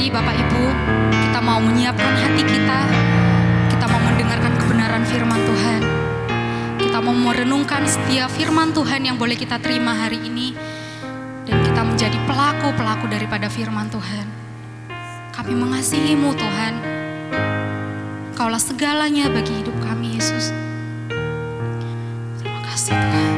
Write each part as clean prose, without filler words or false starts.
Mari Bapak Ibu, kita mau menyiapkan hati kita. Kita mau mendengarkan kebenaran firman Tuhan. Kita mau merenungkan setiap firman Tuhan yang boleh kita terima hari ini. Dan kita menjadi pelaku-pelaku daripada firman Tuhan. Kami mengasihi-Mu Tuhan. Kaulah segalanya bagi hidup kami, Yesus. Terima kasih Tuhan.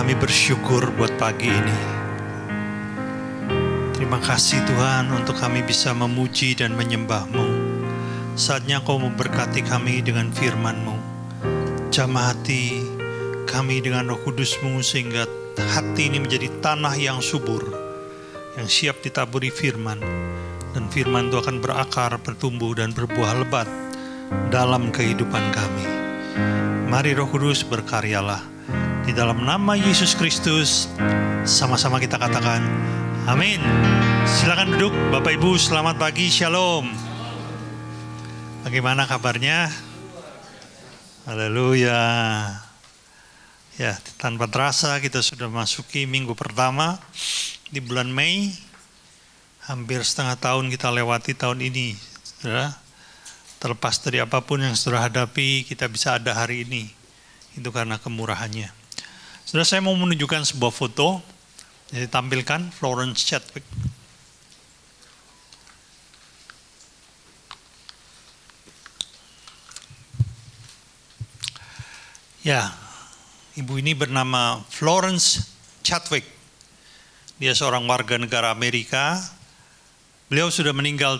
Kami bersyukur buat pagi ini. Terima kasih Tuhan untuk kami bisa memuji dan menyembah-Mu. Saatnya Kau memberkati kami dengan firman-Mu. Jamah hati kami dengan Roh Kudus-Mu sehingga hati ini menjadi tanah yang subur, yang siap ditaburi firman. Dan firman itu akan berakar, bertumbuh dan berbuah lebat dalam kehidupan kami. Mari Roh Kudus berkaryalah. Di dalam nama Yesus Kristus, sama-sama kita katakan, amin. Silakan duduk, Bapak Ibu, selamat pagi, shalom. Bagaimana kabarnya? Haleluya. Ya, tanpa terasa kita sudah masuki minggu pertama di bulan Mei. Hampir setengah tahun kita lewati tahun ini. Saudara, terlepas dari apapun yang saudara hadapi, kita bisa ada hari ini. Itu karena kemurahannya. Saudara, saya mau menunjukkan sebuah foto. Jadi tampilkan Florence Chadwick. Ya, ibu ini bernama Florence Chadwick. Dia seorang warga negara Amerika. Beliau sudah meninggal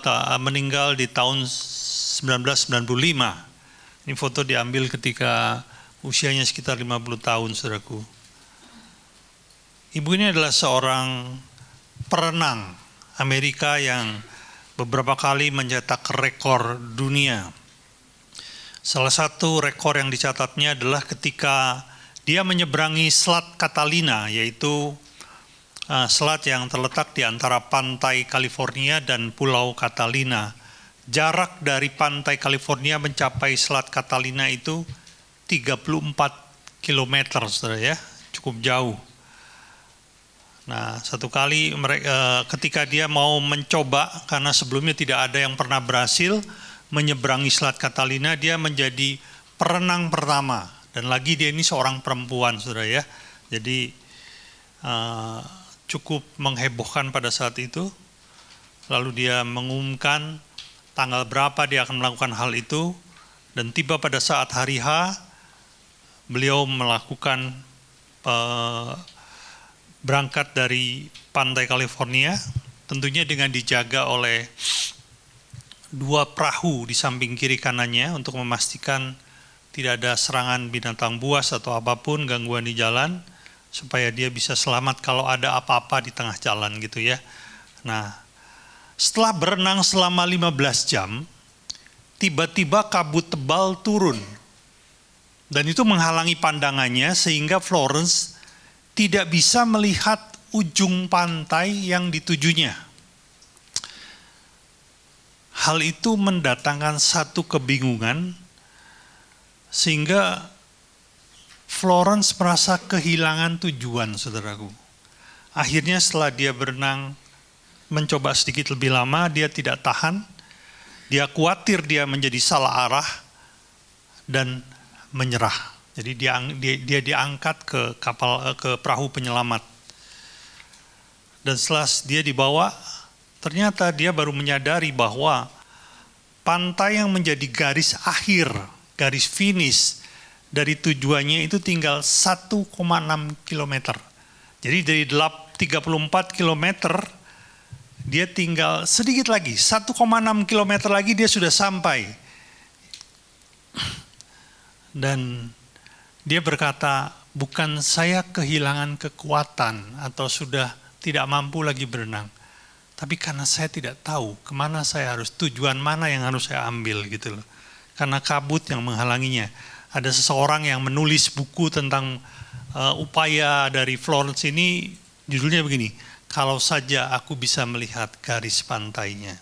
di tahun 1995. Ini foto diambil ketika usianya sekitar 50 tahun, saudaraku. Ibu ini adalah seorang perenang Amerika yang beberapa kali mencetak rekor dunia. Salah satu rekor yang dicatatnya adalah ketika dia menyeberangi Selat Catalina, yaitu selat yang terletak di antara pantai California dan Pulau Catalina. Jarak dari pantai California mencapai Selat Catalina itu 34 km, saudara ya, cukup jauh. Nah, satu kali ketika dia mau mencoba, karena sebelumnya tidak ada yang pernah berhasil menyeberangi Selat Catalina, dia menjadi perenang pertama. Dan lagi dia ini seorang perempuan, saudara ya. Jadi cukup menghebohkan pada saat itu. Lalu dia mengumumkan tanggal berapa dia akan melakukan hal itu. Dan tiba pada saat hari H, beliau melakukan berangkat dari pantai California, tentunya dengan dijaga oleh 2 perahu di samping kiri kanannya untuk memastikan tidak ada serangan binatang buas atau apapun gangguan di jalan, supaya dia bisa selamat kalau ada apa-apa di tengah jalan gitu ya. Nah, setelah berenang selama 15 jam, tiba-tiba kabut tebal turun. Dan itu menghalangi pandangannya sehingga Florence tidak bisa melihat ujung pantai yang ditujunya. Hal itu mendatangkan satu kebingungan sehingga Florence merasa kehilangan tujuan, saudaraku. Akhirnya setelah dia berenang mencoba sedikit lebih lama, dia tidak tahan. Dia khawatir dia menjadi salah arah dan menyerah. Jadi dia diangkat ke perahu penyelamat. Dan setelah dia dibawa, ternyata dia baru menyadari bahwa pantai yang menjadi garis akhir, garis finish dari tujuannya itu tinggal 1,6 km. Jadi dari 34 km, dia tinggal sedikit lagi, 1,6 km lagi dia sudah sampai. Dan dia berkata, bukan saya kehilangan kekuatan atau sudah tidak mampu lagi berenang, tapi karena saya tidak tahu kemana saya harus, tujuan mana yang harus saya ambil gitu loh. Karena kabut yang menghalanginya. Ada seseorang yang menulis buku tentang upaya dari Florence ini, judulnya begini, kalau saja aku bisa melihat garis pantainya.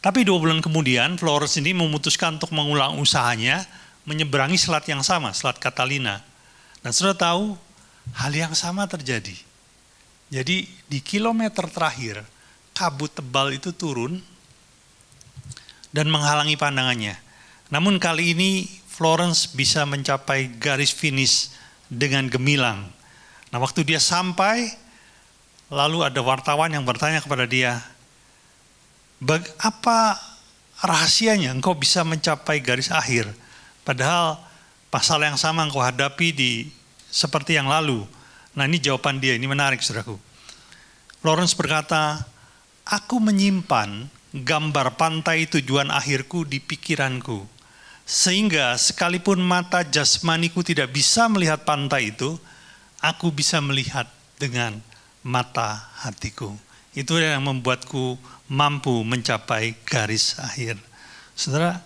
Tapi 2 bulan kemudian Florence ini memutuskan untuk mengulang usahanya, menyeberangi selat yang sama, Selat Catalina. Dan sudah tahu, hal yang sama terjadi. Jadi di kilometer terakhir, kabut tebal itu turun dan menghalangi pandangannya. Namun kali ini Florence bisa mencapai garis finish dengan gemilang. Nah, waktu dia sampai, lalu ada wartawan yang bertanya kepada dia, apa rahasianya engkau bisa mencapai garis akhir? Padahal pasal yang sama engkau hadapi di seperti yang lalu. Nah, ini jawaban dia, ini menarik saudaraku. Lawrence berkata, aku menyimpan gambar pantai tujuan akhirku di pikiranku. Sehingga sekalipun mata jasmaniku tidak bisa melihat pantai itu, aku bisa melihat dengan mata hatiku. Itu yang membuatku mampu mencapai garis akhir. Saudara,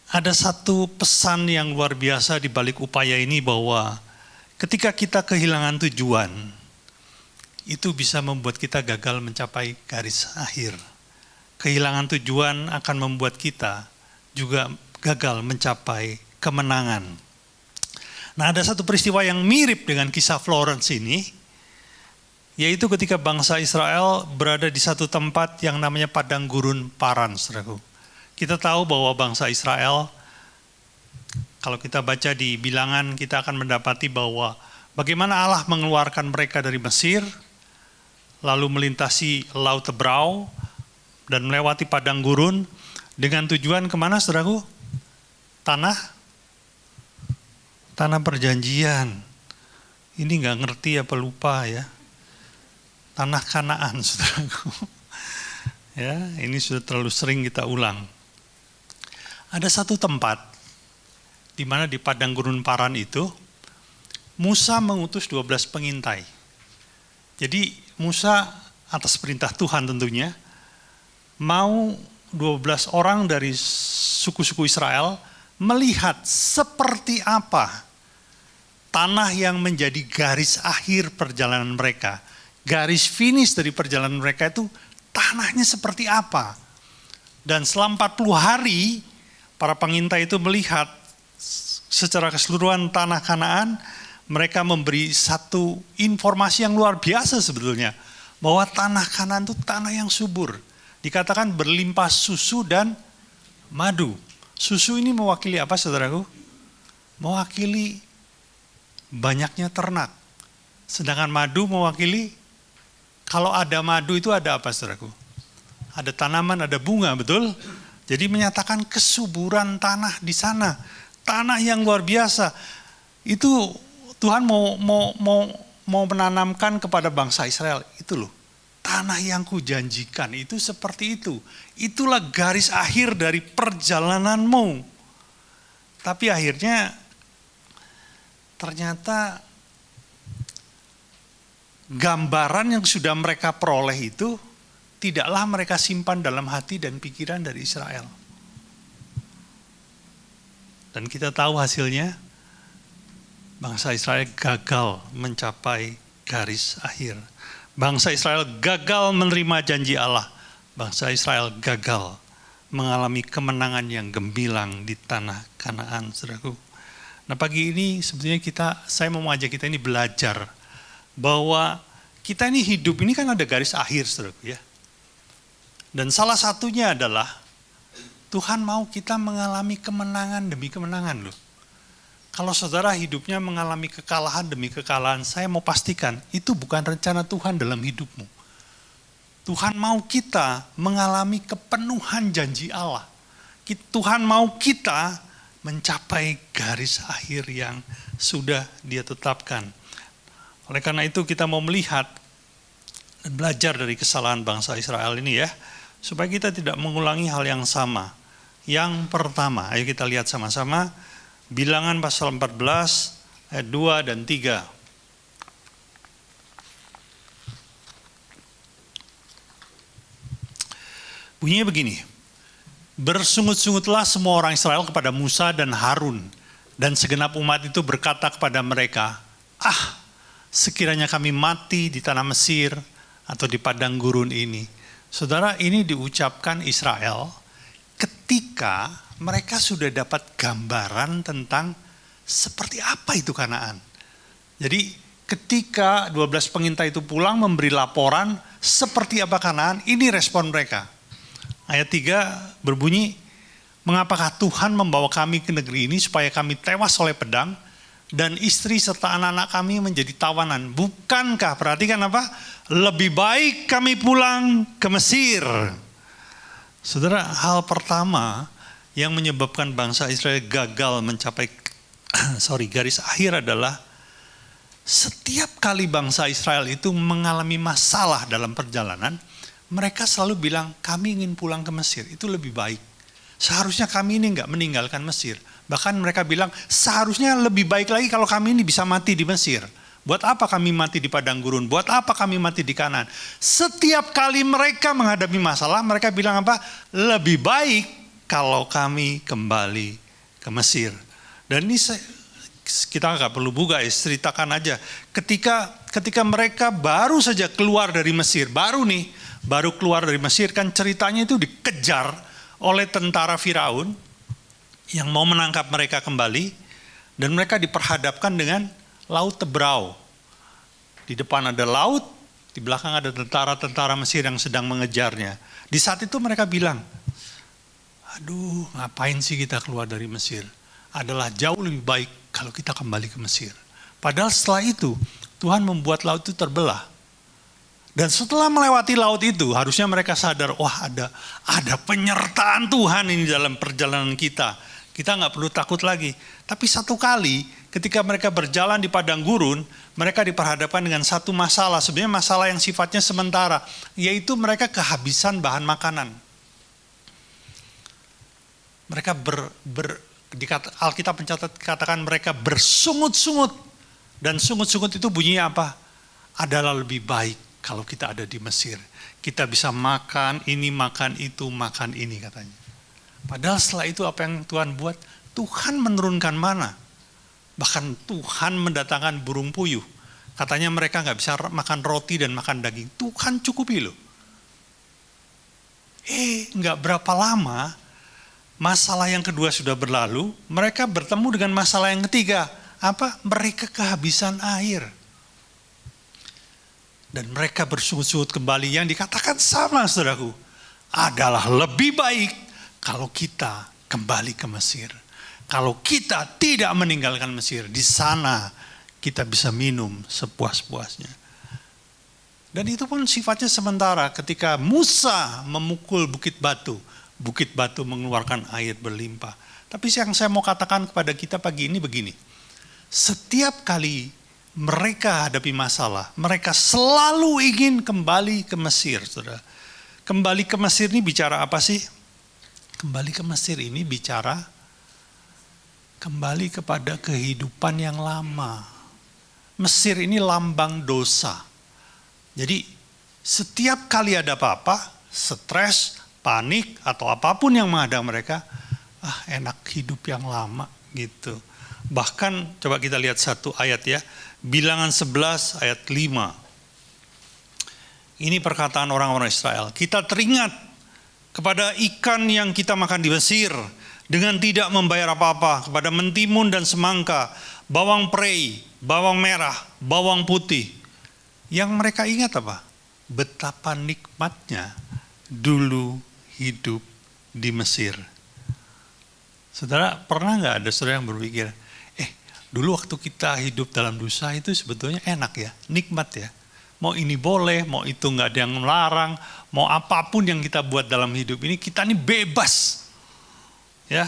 ada satu pesan yang luar biasa di balik upaya ini, bahwa ketika kita kehilangan tujuan, itu bisa membuat kita gagal mencapai garis akhir. Kehilangan tujuan akan membuat kita juga gagal mencapai kemenangan. Nah, ada satu peristiwa yang mirip dengan kisah Florence ini, yaitu ketika bangsa Israel berada di satu tempat yang namanya padang gurun Paran, saudaraku. Kita tahu bahwa bangsa Israel, kalau kita baca di Bilangan, kita akan mendapati bahwa bagaimana Allah mengeluarkan mereka dari Mesir, lalu melintasi Laut Tebrau, dan melewati padang gurun, dengan tujuan kemana, saudaraku? Tanah perjanjian. Ini nggak ngerti apa lupa ya. Tanah Kanaan, saudaraku. Ya, ini sudah terlalu sering kita ulang. Ada satu tempat di mana di padang gurun Paran itu Musa mengutus 12 pengintai. Jadi Musa atas perintah Tuhan tentunya mau 12 orang dari suku-suku Israel melihat seperti apa tanah yang menjadi garis akhir perjalanan mereka. Garis finish dari perjalanan mereka itu tanahnya seperti apa. Dan selama 40 hari para pengintai itu melihat secara keseluruhan tanah Kanaan. Mereka memberi satu informasi yang luar biasa sebetulnya, bahwa tanah Kanaan itu tanah yang subur. Dikatakan berlimpah susu dan madu. Susu ini mewakili apa, saudaraku? Mewakili banyaknya ternak. Sedangkan madu mewakili, kalau ada madu itu ada apa, saudaraku? Ada tanaman, ada bunga, betul? Jadi menyatakan kesuburan tanah di sana. Tanah yang luar biasa. Itu Tuhan mau menanamkan kepada bangsa Israel. Itu loh, tanah yang kujanjikan itu seperti itu. Itulah garis akhir dari perjalananmu. Tapi akhirnya ternyata gambaran yang sudah mereka peroleh itu tidaklah mereka simpan dalam hati dan pikiran dari Israel. Dan kita tahu hasilnya, bangsa Israel gagal mencapai garis akhir. Bangsa Israel gagal menerima janji Allah. Bangsa Israel gagal mengalami kemenangan yang gemilang di tanah Kanaan, saudaraku. Nah, pagi ini sebetulnya saya mau mengajak kita ini belajar bahwa kita ini hidup ini kan ada garis akhir, saudaraku ya. Dan salah satunya adalah Tuhan mau kita mengalami kemenangan demi kemenangan loh. Kalau saudara hidupnya mengalami kekalahan demi kekalahan, saya mau pastikan itu bukan rencana Tuhan dalam hidupmu. Tuhan mau kita mengalami kepenuhan janji Allah. Tuhan mau kita mencapai garis akhir yang sudah Dia tetapkan. Oleh karena itu kita mau melihat dan belajar dari kesalahan bangsa Israel ini ya, supaya kita tidak mengulangi hal yang sama. Yang pertama, ayo kita lihat sama-sama Bilangan pasal 14 ayat 2 dan 3. Bunyinya begini. Bersungut-sungutlah semua orang Israel kepada Musa dan Harun, dan segenap umat itu berkata kepada mereka, sekiranya kami mati di tanah Mesir atau di padang gurun ini. Saudara, ini diucapkan Israel ketika mereka sudah dapat gambaran tentang seperti apa itu Kanaan. Jadi ketika 12 pengintai itu pulang memberi laporan seperti apa Kanaan, ini respon mereka. Ayat 3 berbunyi, mengapakah Tuhan membawa kami ke negeri ini supaya kami tewas oleh pedang dan istri serta anak-anak kami menjadi tawanan? Bukankah, perhatikan apa? Lebih baik kami pulang ke Mesir. Saudara, hal pertama yang menyebabkan bangsa Israel gagal mencapai garis akhir adalah setiap kali bangsa Israel itu mengalami masalah dalam perjalanan, mereka selalu bilang, kami ingin pulang ke Mesir, itu lebih baik. Seharusnya kami ini enggak meninggalkan Mesir. Bahkan mereka bilang, seharusnya lebih baik lagi kalau kami ini bisa mati di Mesir. Buat apa kami mati di padang gurun? Buat apa kami mati di Kanaan? Setiap kali mereka menghadapi masalah, mereka bilang apa? Lebih baik kalau kami kembali ke Mesir. Dan ini kita nggak perlu buka ya, ceritakan aja. Ketika mereka baru saja keluar dari Mesir, baru keluar dari Mesir, kan ceritanya itu dikejar oleh tentara Firaun yang mau menangkap mereka kembali, dan mereka diperhadapkan dengan Laut Tebrau. Di depan ada laut, di belakang ada tentara-tentara Mesir yang sedang mengejarnya. Di saat itu mereka bilang, aduh ngapain sih kita keluar dari Mesir? Adalah jauh lebih baik kalau kita kembali ke Mesir. Padahal setelah itu Tuhan membuat laut itu terbelah. Dan setelah melewati laut itu harusnya mereka sadar, wah ada penyertaan Tuhan ini dalam perjalanan kita. Kita nggak perlu takut lagi. Tapi satu kali ketika mereka berjalan di padang gurun, mereka diperhadapkan dengan satu masalah. Sebenarnya masalah yang sifatnya sementara, yaitu mereka kehabisan bahan makanan. Mereka Alkitab katakan mereka bersungut-sungut. Dan sungut-sungut itu bunyinya apa? Adalah lebih baik kalau kita ada di Mesir. Kita bisa makan ini, makan itu, makan ini katanya. Padahal setelah itu apa yang Tuhan buat? Tuhan menurunkan mana? Bahkan Tuhan mendatangkan burung puyuh. Katanya mereka nggak bisa makan roti dan makan daging. Tuhan cukupi loh. Nggak berapa lama, masalah yang kedua sudah berlalu, mereka bertemu dengan masalah yang ketiga. Apa? Mereka kehabisan air. Dan mereka bersungut-sungut kembali, yang dikatakan sama saudaraku. Adalah lebih baik kalau kita kembali ke Mesir. Kalau kita tidak meninggalkan Mesir, di sana kita bisa minum sepuas-puasnya. Dan itu pun sifatnya sementara. Ketika Musa memukul bukit batu mengeluarkan air berlimpah. Tapi yang saya mau katakan kepada kita pagi ini begini. Setiap kali mereka hadapi masalah, mereka selalu ingin kembali ke Mesir. Saudara. Kembali ke Mesir ini bicara apa sih? Kembali ke Mesir ini bicara kembali kepada kehidupan yang lama. Mesir ini lambang dosa. Jadi setiap kali ada apa-apa, stres, panik, atau apapun yang menghadang mereka, enak hidup yang lama gitu. Bahkan coba kita lihat satu ayat ya, Bilangan 11 ayat 5. Ini perkataan orang-orang Israel. Kita teringat kepada ikan yang kita makan di Mesir, dengan tidak membayar apa-apa, kepada mentimun dan semangka, bawang prei, bawang merah, bawang putih. Yang mereka ingat apa? Betapa nikmatnya dulu hidup di Mesir. Saudara, pernah nggak ada saudara yang berpikir, dulu waktu kita hidup dalam dosa itu sebetulnya enak ya, nikmat ya. Mau ini boleh, mau itu nggak ada yang melarang, mau apapun yang kita buat dalam hidup ini, kita ini bebas. Ya,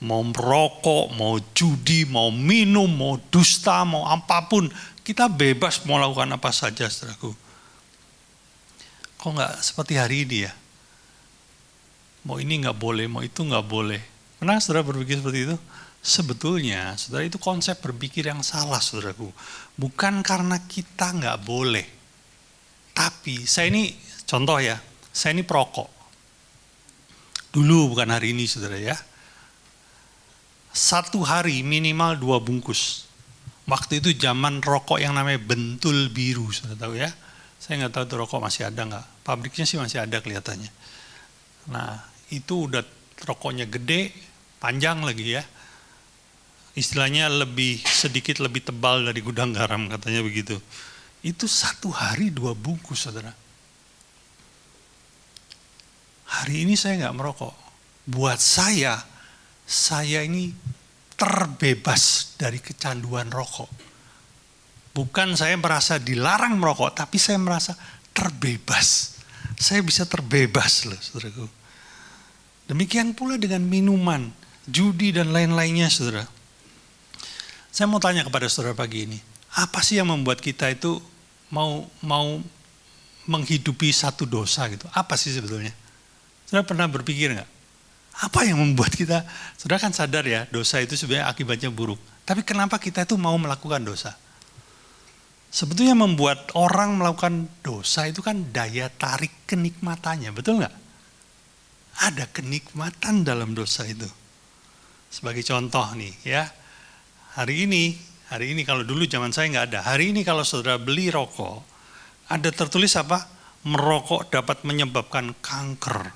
mau merokok, mau judi, mau minum, mau dusta, mau apapun, kita bebas mau lakukan apa saja, saudaraku. Kok nggak seperti hari ini ya? Mau ini nggak boleh, mau itu nggak boleh. Pernah saudara berpikir seperti itu? Sebetulnya, saudara, itu konsep berpikir yang salah, saudaraku. Bukan karena kita nggak boleh, tapi saya ini contoh ya, saya ini perokok. Dulu bukan hari ini saudara ya. Satu hari minimal 2 bungkus. Waktu itu zaman rokok yang namanya bentul biru, saudara tahu ya. Saya nggak tahu itu rokok masih ada nggak. Pabriknya sih masih ada kelihatannya. Nah itu udah rokoknya gede, panjang lagi ya. Istilahnya sedikit lebih tebal dari gudang garam katanya begitu. Itu satu hari 2 bungkus saudara. Hari ini saya nggak merokok. Buat saya ini terbebas dari kecanduan rokok. Bukan saya merasa dilarang merokok, tapi saya merasa terbebas. Saya bisa terbebas loh, saudaraku. Demikian pula dengan minuman, judi dan lain-lainnya, saudara. Saya mau tanya kepada saudara pagi ini, apa sih yang membuat kita itu mau menghidupi satu dosa gitu? Apa sih sebetulnya? Saudara pernah berpikir nggak? Apa yang membuat kita, saudara kan sadar ya, dosa itu sebenarnya akibatnya buruk. Tapi kenapa kita itu mau melakukan dosa? Sebetulnya membuat orang melakukan dosa itu kan daya tarik kenikmatannya, betul nggak? Ada kenikmatan dalam dosa itu. Sebagai contoh nih ya, hari ini kalau dulu zaman saya nggak ada. Hari ini kalau saudara beli rokok, ada tertulis apa? Merokok dapat menyebabkan kanker,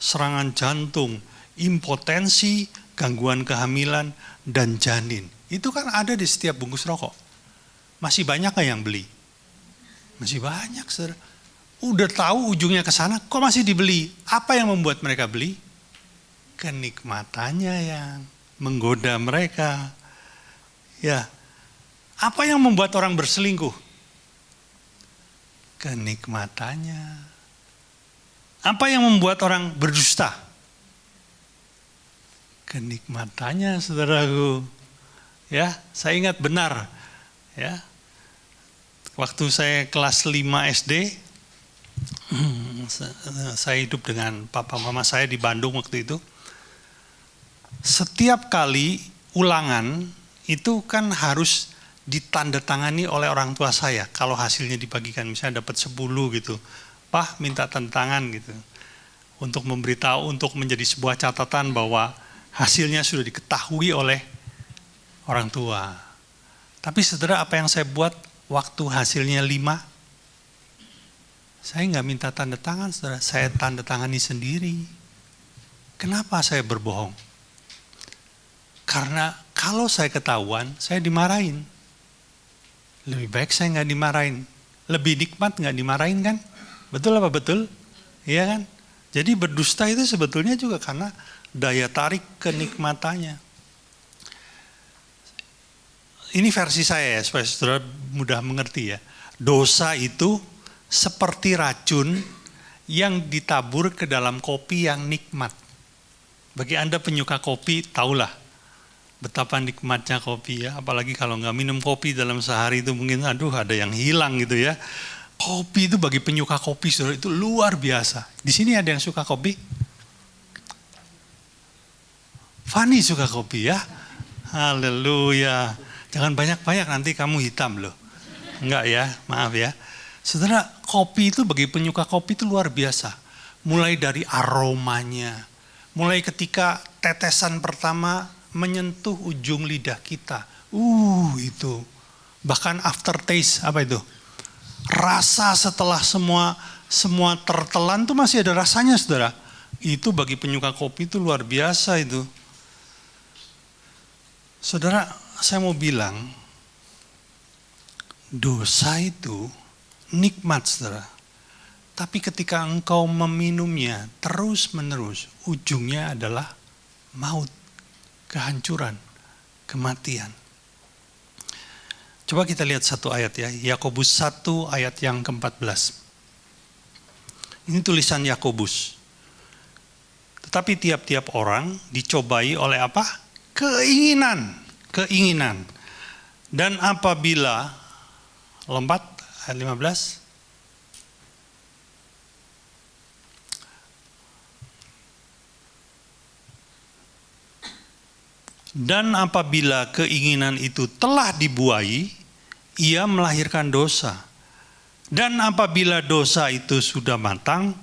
serangan jantung, impotensi, gangguan kehamilan, dan janin. Itu kan ada di setiap bungkus rokok. Masih banyak nggak yang beli? Masih banyak, saudara. Udah tahu ujungnya ke sana, kok masih dibeli? Apa yang membuat mereka beli? Kenikmatannya yang menggoda mereka. Ya, apa yang membuat orang berselingkuh? Kenikmatannya. Apa yang membuat orang berdusta? Kenikmatannya, saudaraku. Ya, saya ingat benar. Ya, waktu saya kelas 5 SD, saya hidup dengan papa mama saya di Bandung waktu itu. Setiap kali ulangan itu kan harus ditandatangani oleh orang tua saya. Kalau hasilnya dibagikan, misalnya dapat 10 gitu, Pak minta tanda tangan gitu. Untuk memberitahu, untuk menjadi sebuah catatan bahwa hasilnya sudah diketahui oleh orang tua. Tapi saudara, apa yang saya buat waktu hasilnya 5? Saya nggak minta tanda tangan, saudara. Saya tanda tangani sendiri. Kenapa saya berbohong? Karena kalau saya ketahuan, saya dimarahin. Lebih baik saya nggak dimarahin. Lebih nikmat nggak dimarahin kan? Betul apa betul? Iya kan? Jadi berdusta itu sebetulnya juga karena daya tarik kenikmatannya. Ini versi saya ya, supaya saudara mudah mengerti ya. Dosa itu seperti racun yang ditabur ke dalam kopi yang nikmat. Bagi Anda penyuka kopi, tahulah betapa nikmatnya kopi ya. Apalagi kalau nggak minum kopi dalam sehari itu mungkin ada yang hilang gitu ya. Kopi itu bagi penyuka kopi, saudara, itu luar biasa. Di sini ada yang suka kopi? Fani suka kopi ya? Haleluya. Jangan banyak-banyak, nanti kamu hitam loh. Enggak ya, maaf ya. Saudara, kopi itu bagi penyuka kopi itu luar biasa. Mulai dari aromanya, mulai ketika tetesan pertama menyentuh ujung lidah kita. Itu. Bahkan aftertaste, apa itu? Rasa setelah semua tertelan itu masih ada rasanya, saudara. Itu bagi penyuka kopi itu luar biasa itu. Saudara, saya mau bilang, dosa itu nikmat, saudara. Tapi ketika engkau meminumnya terus-menerus, ujungnya adalah maut, kehancuran, kematian. Coba kita lihat satu ayat ya, Yakobus 1 ayat yang ke-14. Ini tulisan Yakobus. Tetapi tiap-tiap orang dicobai oleh apa? Keinginan. Dan apabila, lompat ayat 15. Dan apabila keinginan itu telah dibuai, ia melahirkan dosa. Dan apabila dosa itu sudah matang,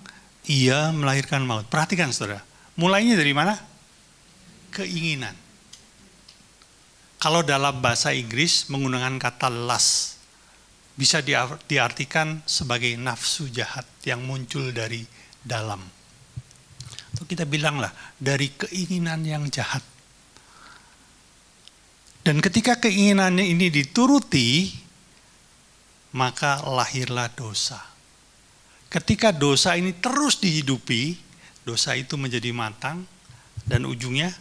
ia melahirkan maut. Perhatikan saudara, mulainya dari mana? Keinginan. Kalau dalam bahasa Inggris menggunakan kata lust, bisa diartikan sebagai nafsu jahat yang muncul dari dalam. Atau kita bilanglah dari keinginan yang jahat. Dan ketika keinginannya ini dituruti, maka lahirlah dosa. Ketika dosa ini terus dihidupi, dosa itu menjadi matang dan ujungnya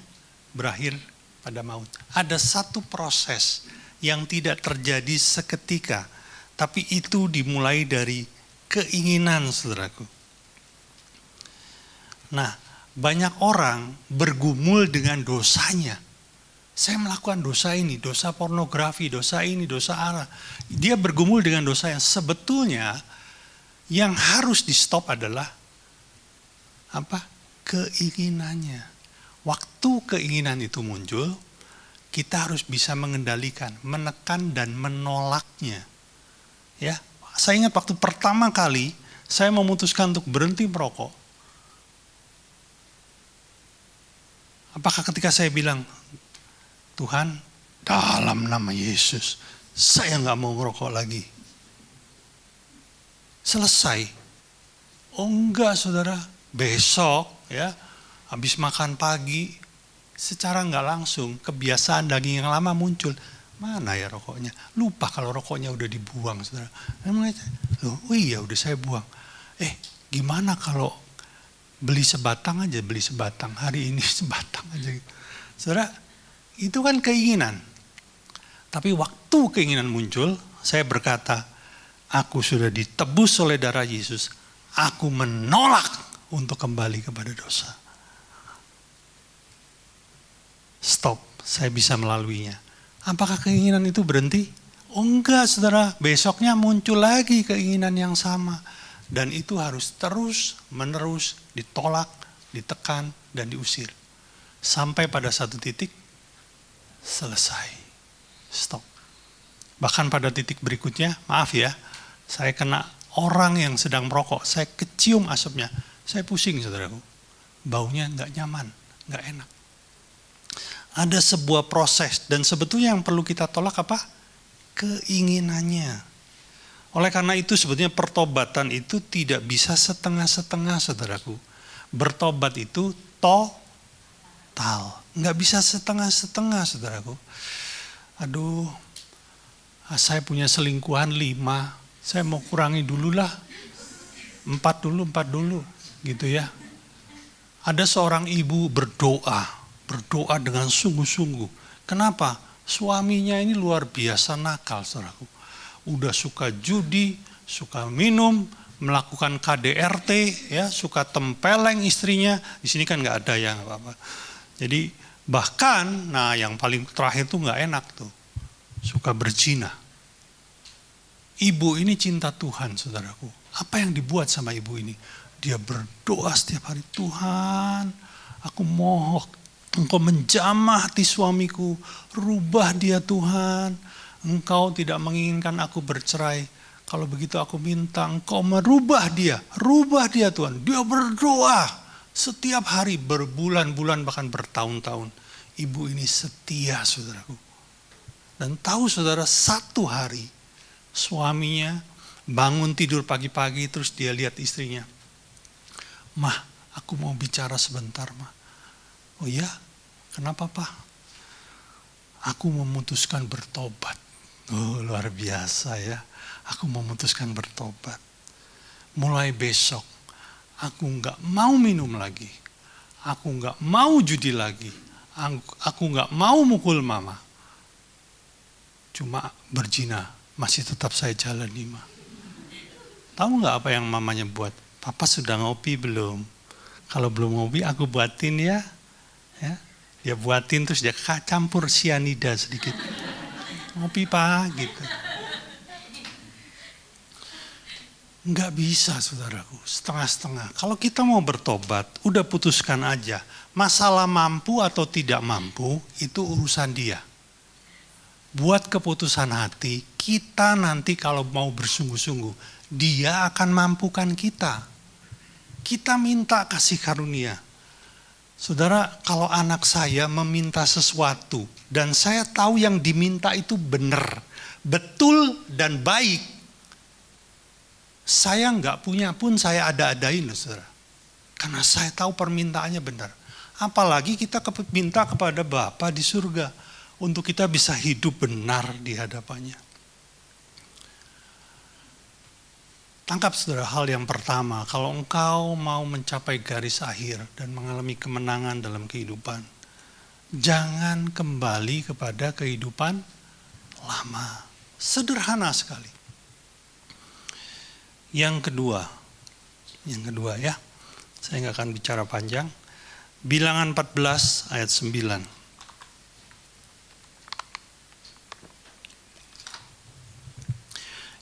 berakhir pada maut. Ada satu proses yang tidak terjadi seketika, tapi itu dimulai dari keinginan, saudaraku. Nah, banyak orang bergumul dengan dosanya. Saya melakukan dosa ini, dosa pornografi, dosa ini, dosa arah. Dia bergumul dengan dosa yang sebetulnya yang harus di stop adalah apa? Keinginannya. Waktu keinginan itu muncul, kita harus bisa mengendalikan, menekan dan menolaknya. Ya, saya ingat waktu pertama kali saya memutuskan untuk berhenti merokok. Apakah ketika saya bilang, Tuhan, dalam nama Yesus, saya nggak mau ngerokok lagi. Selesai. Oh enggak saudara, besok ya, habis makan pagi, secara nggak langsung kebiasaan daging yang lama muncul. Mana ya rokoknya? Lupa kalau rokoknya udah dibuang saudara. Oh iya udah saya buang. Gimana kalau beli sebatang aja, beli sebatang. Hari ini sebatang aja. Saudara, itu kan keinginan. Tapi waktu keinginan muncul, saya berkata, aku sudah ditebus oleh darah Yesus. Aku menolak untuk kembali kepada dosa. Stop, saya bisa melaluinya. Apakah keinginan itu berhenti? Oh enggak saudara, besoknya muncul lagi keinginan yang sama. Dan itu harus terus menerus ditolak, ditekan, dan diusir. Sampai pada satu titik, selesai. Stop. Bahkan pada titik berikutnya, maaf ya, saya kena orang yang sedang merokok, saya kecium asapnya, saya pusing saudaraku. Baunya nggak nyaman, nggak enak. Ada sebuah proses, dan sebetulnya yang perlu kita tolak apa? Keinginannya. Oleh karena itu sebetulnya pertobatan itu tidak bisa setengah-setengah saudaraku. Bertobat itu total. Nggak bisa setengah-setengah saudaraku. Aduh, saya punya selingkuhan 5, saya mau kurangi dulu lah. 4 dulu, gitu ya. Ada seorang ibu berdoa dengan sungguh-sungguh. Kenapa? Suaminya ini luar biasa nakal saudaraku. Udah suka judi, suka minum, melakukan KDRT, ya, suka tempeleng istrinya. Di sini kan nggak ada ya, nggak apa-apa. Jadi bahkan, nah yang paling terakhir tuh nggak enak tuh, suka berzina. Ibu ini cinta Tuhan, saudaraku. Apa yang dibuat sama ibu ini? Dia berdoa setiap hari, Tuhan, aku mohon Engkau menjamah hati suamiku, rubah dia Tuhan. Engkau tidak menginginkan aku bercerai. Kalau begitu aku minta Engkau merubah dia Tuhan. Dia berdoa setiap hari, berbulan-bulan bahkan bertahun-tahun. Ibu ini setia saudaraku. Dan tahu saudara, satu hari suaminya bangun tidur pagi-pagi, terus dia lihat istrinya. Mah, aku mau bicara sebentar mah. Oh iya, kenapa Pak? Aku memutuskan bertobat. Oh luar biasa ya. Aku memutuskan bertobat. Mulai besok, aku nggak mau minum lagi. Aku nggak mau judi lagi. Aku nggak mau mukul mama. Cuma berzina, masih tetap saya jalani mah. Tahu nggak apa yang mamanya buat? Papa sudah ngopi belum? Kalau belum ngopi, aku buatin ya. Ya, dia buatin terus dia campur sianida sedikit. Ngopi Pak, gitu. Nggak bisa saudaraku, setengah-setengah. Kalau kita mau bertobat, udah putuskan aja. Masalah mampu atau tidak mampu, itu urusan dia. Buat keputusan hati, kita nanti kalau mau bersungguh-sungguh, dia akan mampukan kita. Kita minta kasih karunia. Saudara, kalau anak saya meminta sesuatu, dan saya tahu yang diminta itu benar, betul dan baik, saya nggak punya pun saya ada-adain loh saudara. Karena saya tahu permintaannya benar. Apalagi kita minta kepada Bapa di surga, untuk kita bisa hidup benar di hadapannya. Tangkap saudara hal yang pertama, kalau engkau mau mencapai garis akhir dan mengalami kemenangan dalam kehidupan, jangan kembali kepada kehidupan lama. Sederhana sekali. Yang kedua ya, saya nggak akan bicara panjang. Bilangan 14 ayat 9.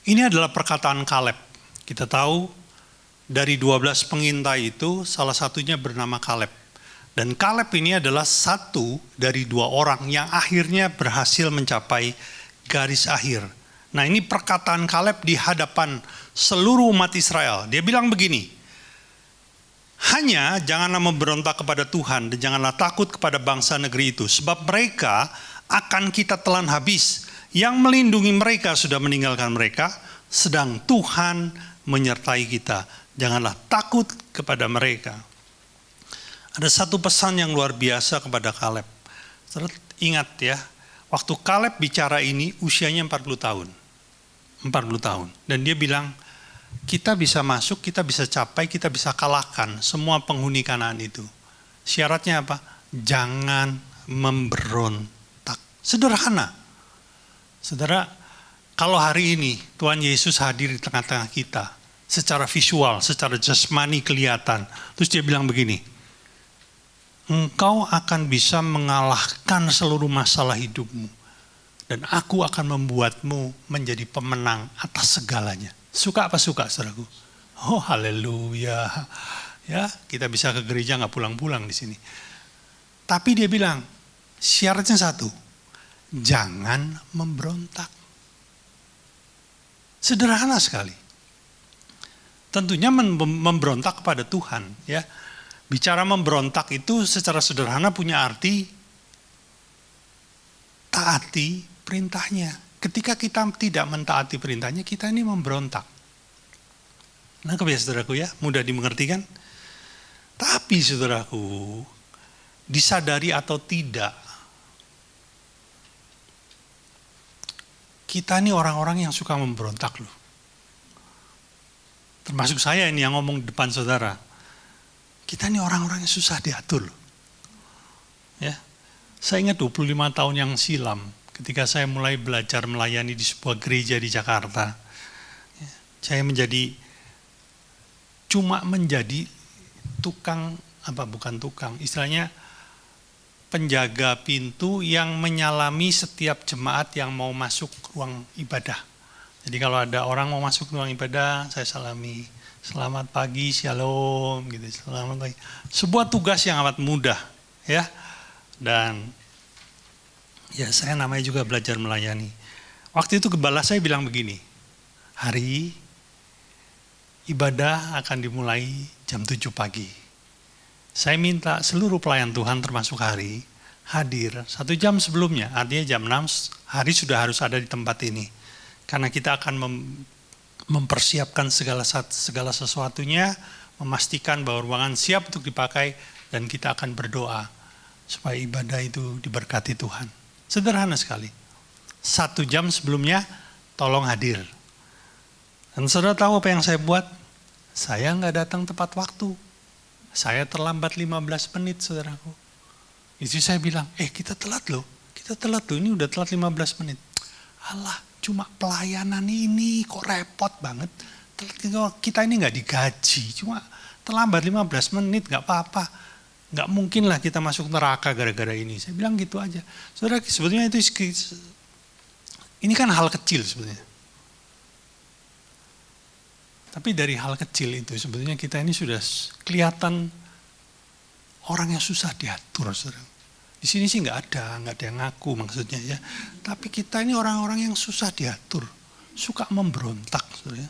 Ini adalah perkataan Kaleb. Kita tahu dari 12 pengintai itu salah satunya bernama Kaleb. Dan Kaleb ini adalah satu dari 2 orang yang akhirnya berhasil mencapai garis akhir. Nah, ini perkataan Kaleb di hadapan seluruh umat Israel. Dia bilang begini, hanya janganlah memberontak kepada Tuhan dan janganlah takut kepada bangsa negeri itu. Sebab mereka akan kita telan habis. Yang melindungi mereka sudah meninggalkan mereka, sedang Tuhan menyertai kita. Janganlah takut kepada mereka. Ada satu pesan yang luar biasa kepada Kaleb. Ingat ya, waktu Kaleb bicara ini usianya 40 tahun. 40 tahun. Dan dia bilang, kita bisa masuk, kita bisa capai, kita bisa kalahkan semua penghuni Kanaan itu. Syaratnya apa? Jangan memberontak. Sederhana. Saudara, kalau hari ini Tuhan Yesus hadir di tengah-tengah kita, secara visual, secara jasmani kelihatan. Terus dia bilang begini, engkau akan bisa mengalahkan seluruh masalah hidupmu. Dan aku akan membuatmu menjadi pemenang atas segalanya. Suka apa suka, saudaraku? Oh, haleluya. Ya, kita bisa ke gereja nggak pulang-pulang di sini. Tapi dia bilang, syaratnya satu, jangan memberontak. Sederhana sekali. Tentunya memberontak kepada Tuhan. Ya, bicara memberontak itu secara sederhana punya arti taati perintahnya. Ketika kita tidak mentaati perintahnya, kita ini memberontak. Nah, kebiasaan saudaraku ya, mudah dimengerti kan? Tapi saudaraku, disadari atau tidak, kita ini orang-orang yang suka memberontak loh. Termasuk saya ini yang ngomong depan saudara. Kita ini orang-orang yang susah diatur loh. Ya. Saya ingat 25 tahun yang silam, ketika saya mulai belajar melayani di sebuah gereja di Jakarta. Saya cuma menjadi tukang, bukan tukang, istilahnya penjaga pintu yang menyalami setiap jemaat yang mau masuk ruang ibadah. Jadi kalau ada orang mau masuk ruang ibadah, saya salami. Selamat pagi, shalom, gitu. Selamat pagi. Sebuah tugas yang amat mudah, ya. Dan ya saya namanya juga belajar melayani. Waktu itu gembala saya bilang begini, hari ibadah akan dimulai jam 7 pagi. Saya minta seluruh pelayan Tuhan termasuk hari hadir 1 jam sebelumnya, artinya jam 6 hari sudah harus ada di tempat ini. Karena kita akan mempersiapkan segala sesuatunya, memastikan bahwa ruangan siap untuk dipakai, dan kita akan berdoa supaya ibadah itu diberkati Tuhan. Sederhana sekali. 1 jam sebelumnya tolong hadir. Dan saudara tahu apa yang saya buat? Saya nggak datang tepat waktu. Saya terlambat 15 menit, saudaraku. Itu saya bilang, kita telat loh. Ini udah telat 15 menit. Alah, cuma pelayanan ini kok repot banget. Kita ini nggak digaji, cuma terlambat 15 menit nggak apa-apa. Nggak mungkin lah kita masuk neraka gara-gara ini. Saya bilang gitu aja. Saudara, sebetulnya itu ini kan hal kecil sebetulnya. Tapi dari hal kecil itu sebetulnya kita ini sudah kelihatan orang yang susah diatur, saudara. Di sini sih nggak ada yang ngaku maksudnya ya. Tapi kita ini orang-orang yang susah diatur, suka memberontak, saudara.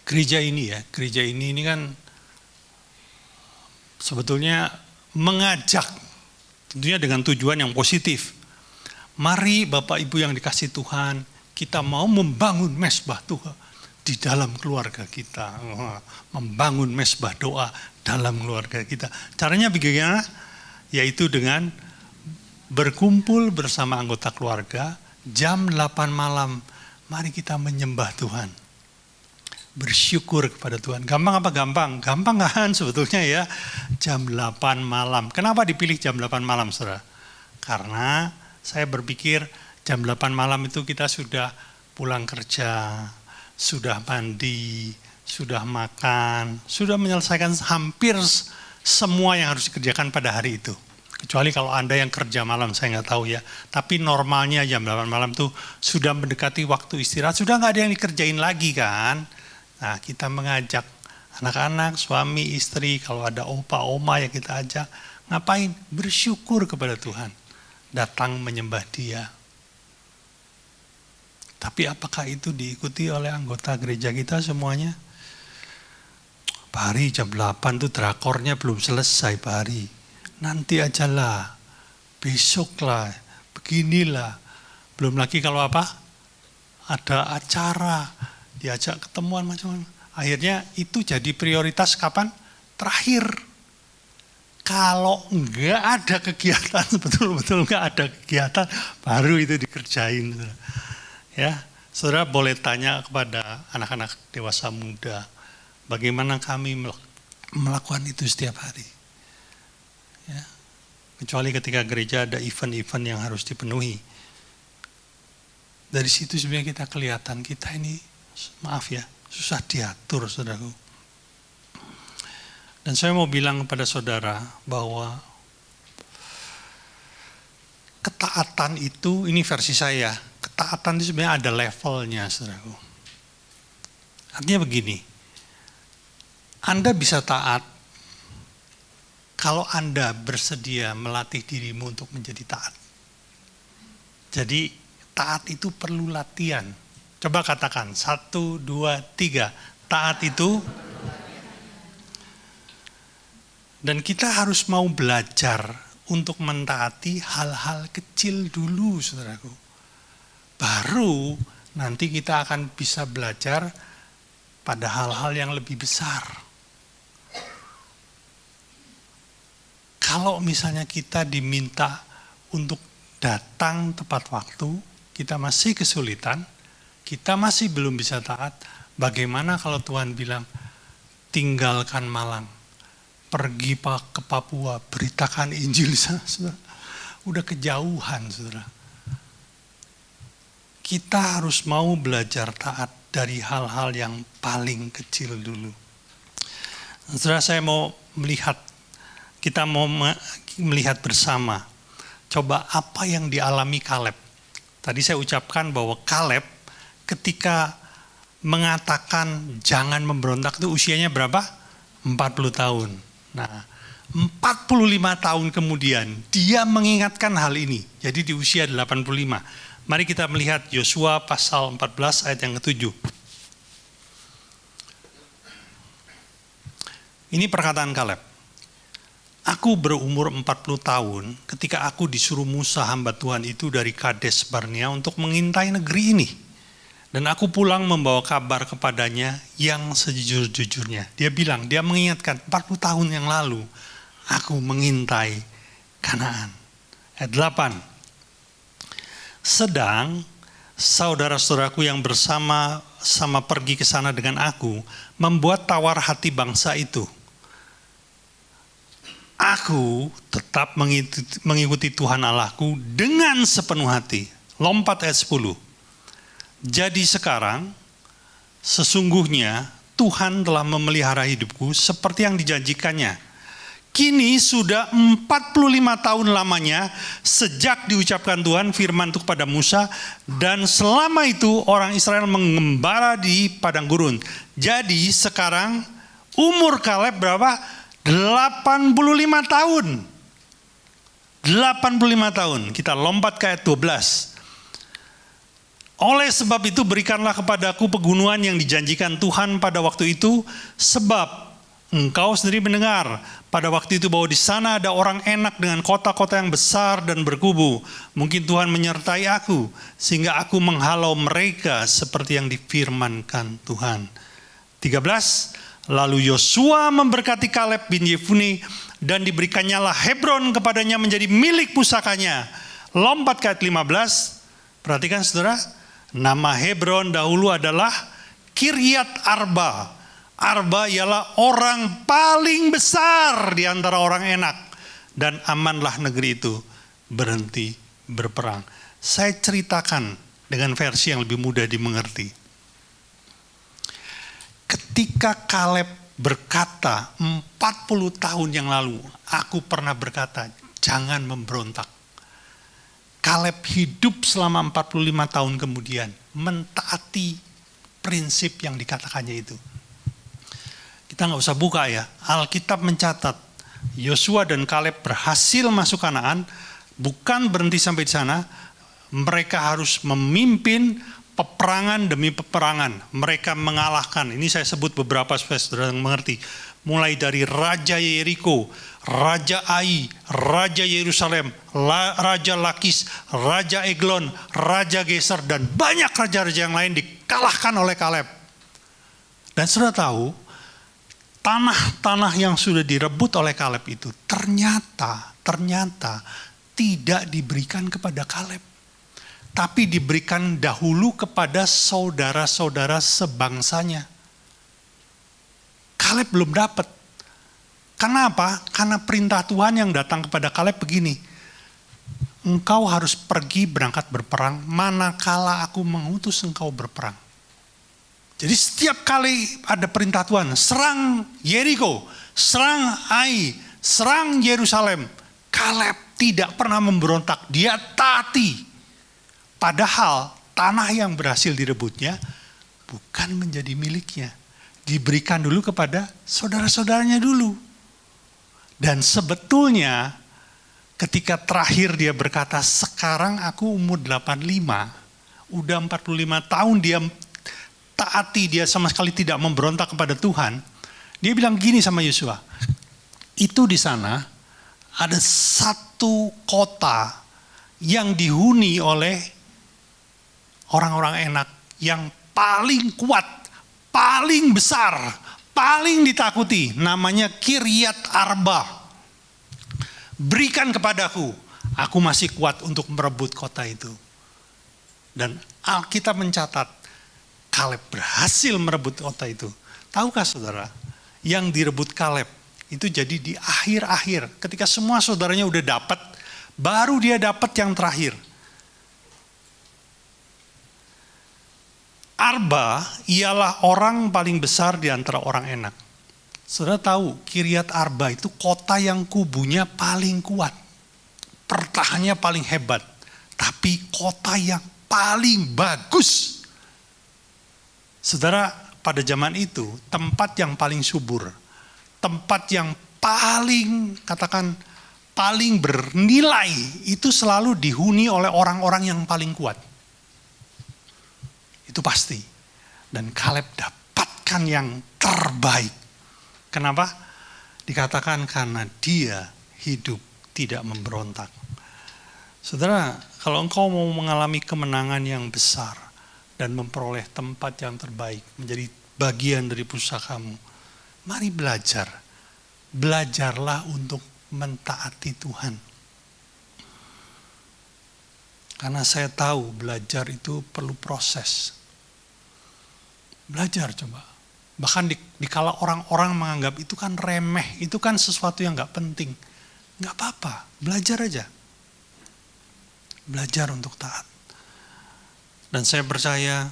Gereja ini kan sebetulnya mengajak, tentunya dengan tujuan yang positif. Mari Bapak Ibu yang dikasih Tuhan, kita mau membangun mezbah Tuhan di dalam keluarga kita. Membangun mezbah doa dalam keluarga kita. Caranya bagaimana? Yaitu dengan berkumpul bersama anggota keluarga, jam 8 malam, mari kita menyembah Tuhan. Bersyukur kepada Tuhan. Gampang apa gampang? Gampang kan sebetulnya ya. Jam 8 malam. Kenapa dipilih jam 8 malam, saudara? Karena saya berpikir jam 8 malam itu kita sudah pulang kerja, sudah mandi, sudah makan, sudah menyelesaikan hampir semua yang harus dikerjakan pada hari itu. Kecuali kalau Anda yang kerja malam, saya nggak tahu ya. Tapi normalnya jam 8 malam tuh sudah mendekati waktu istirahat, sudah nggak ada yang dikerjain lagi kan. Nah, kita mengajak anak-anak, suami, istri, kalau ada opa, oma yang kita ajak, ngapain? Bersyukur kepada Tuhan. Datang menyembah Dia. Tapi apakah itu diikuti oleh anggota gereja kita semuanya? Pak Hari jam 8 tuh drakornya belum selesai Pak Hari. Nanti ajalah, besoklah, beginilah. Belum lagi kalau apa? Ada acara, diajak ketemuan macam-macam. Akhirnya itu jadi prioritas kapan? Terakhir. Kalau enggak ada kegiatan, betul-betul enggak ada kegiatan, baru itu dikerjain. Ya, saudara boleh tanya kepada anak-anak dewasa muda, bagaimana kami melakukan itu setiap hari. Ya. Kecuali ketika gereja ada event-event yang harus dipenuhi. Dari situ sebenarnya kita kelihatan kita ini, maaf ya, susah diatur saudaraku. Dan saya mau bilang kepada saudara bahwa ketaatan itu, ini versi saya, ketaatan itu sebenarnya ada levelnya saudaraku. Artinya begini, Anda bisa taat kalau Anda bersedia melatih dirimu untuk menjadi taat. Jadi taat itu perlu latihan. Coba katakan, 1, 2, 3. Taat itu. Dan kita harus mau belajar untuk mentaati hal-hal kecil dulu, saudaraku. Baru nanti kita akan bisa belajar pada hal-hal yang lebih besar. Kalau misalnya kita diminta untuk datang tepat waktu, kita masih kesulitan, kita masih belum bisa taat, bagaimana kalau Tuhan bilang, tinggalkan Malang, pergi ke Papua, beritakan Injil di sana, saudara. Udah kejauhan, saudara. Kita harus mau belajar taat dari hal-hal yang paling kecil dulu. Saudara, saya mau melihat, kita mau melihat bersama, coba apa yang dialami Kaleb. Tadi saya ucapkan bahwa Kaleb ketika mengatakan jangan memberontak itu usianya berapa? 40 tahun. Nah, 45 tahun kemudian dia mengingatkan hal ini. Jadi di usia 85. Mari kita melihat Yosua pasal 14 ayat yang ke-7. Ini perkataan Kaleb. Aku berumur 40 tahun ketika aku disuruh Musa hamba Tuhan itu dari Kades Barnea untuk mengintai negeri ini. Dan aku pulang membawa kabar kepadanya yang sejujur-jujurnya. Dia bilang, dia mengingatkan 40 tahun yang lalu aku mengintai Kanaan. Ayat 8. Sedang saudara-saudaraku yang bersama-sama pergi ke sana dengan aku membuat tawar hati bangsa itu. Aku tetap mengikuti Tuhan Allahku dengan sepenuh hati. Lompat ayat 10. Jadi sekarang sesungguhnya Tuhan telah memelihara hidupku seperti yang dijanjikannya. Kini sudah 45 tahun lamanya sejak diucapkan Tuhan firman itu kepada Musa, dan selama itu orang Israel mengembara di padang gurun. Jadi sekarang umur Kaleb berapa? 85 tahun. 85 tahun. Kita lompat ke ayat 12. Oleh sebab itu berikanlah kepadaku pegunungan yang dijanjikan Tuhan pada waktu itu, sebab engkau sendiri mendengar pada waktu itu bahwa di sana ada orang enak dengan kota-kota yang besar dan berkubu. Mungkin Tuhan menyertai aku sehingga aku menghalau mereka seperti yang difirmankan Tuhan. 13. Lalu Yosua memberkati Kaleb bin Yefune dan diberikannya lah Hebron kepadanya menjadi milik pusakanya. Lompat ke ayat 15. Perhatikan saudara, nama Hebron dahulu adalah Kiryat Arba. Arba ialah orang paling besar di antara orang enak. Dan amanlah negeri itu berhenti berperang. Saya ceritakan dengan versi yang lebih mudah dimengerti. Ketika Kaleb berkata 40 tahun yang lalu, aku pernah berkata, jangan memberontak. Kaleb hidup selama 45 tahun kemudian mentaati prinsip yang dikatakannya itu. Kita nggak usah buka ya, Alkitab mencatat Yosua dan Kaleb berhasil masuk Kanaan, bukan berhenti sampai di sana, mereka harus memimpin peperangan demi peperangan. Mereka mengalahkan, ini saya sebut beberapa supaya saudara mengerti, mulai dari Raja Yeriko, Raja Ai, Raja Yerusalem, Raja Lakis, Raja Eglon, Raja Geser, dan banyak raja-raja yang lain dikalahkan oleh Kaleb. Dan saudara tahu, tanah-tanah yang sudah direbut oleh Kaleb itu ternyata tidak diberikan kepada Kaleb, tapi diberikan dahulu kepada saudara-saudara sebangsanya. Kaleb belum dapat. Kenapa? Karena perintah Tuhan yang datang kepada Kaleb begini. Engkau harus pergi berangkat berperang manakala aku mengutus engkau berperang. Jadi setiap kali ada perintah Tuhan, serang Yeriko, serang Ai, serang Yerusalem, Kaleb tidak pernah memberontak, dia taati. Padahal tanah yang berhasil direbutnya bukan menjadi miliknya. Diberikan dulu kepada saudara-saudaranya dulu. Dan sebetulnya ketika terakhir dia berkata, sekarang aku umur 85, udah 45 tahun dia taati, dia sama sekali tidak memberontak kepada Tuhan. Dia bilang gini sama Yosua, itu di sana ada satu kota yang dihuni oleh orang-orang enak, yang paling kuat, paling besar, paling ditakuti, namanya Kiryat Arba. Berikan kepadaku, aku masih kuat untuk merebut kota itu. Dan Alkitab mencatat, Kaleb berhasil merebut kota itu. Tahukah saudara, yang direbut Kaleb itu jadi di akhir-akhir, ketika semua saudaranya udah dapat, baru dia dapat yang terakhir. Arba ialah orang paling besar di antara orang enak. Saudara tahu, Kiryat Arba itu kota yang kubunya paling kuat. Pertahanannya paling hebat. Tapi kota yang paling bagus. Saudara, pada zaman itu, tempat yang paling subur. Tempat yang paling, katakan, paling bernilai, itu selalu dihuni oleh orang-orang yang paling kuat. Itu pasti. Dan Kaleb dapatkan yang terbaik. Kenapa? Dikatakan karena dia hidup tidak memberontak. Saudara, kalau engkau mau mengalami kemenangan yang besar dan memperoleh tempat yang terbaik, menjadi bagian dari pusakamu, mari belajar. Belajarlah untuk mentaati Tuhan. Karena saya tahu belajar itu perlu proses. Belajar coba. Bahkan dikala orang-orang menganggap itu kan remeh, itu kan sesuatu yang gak penting. Gak apa-apa, belajar aja. Belajar untuk taat. Dan saya percaya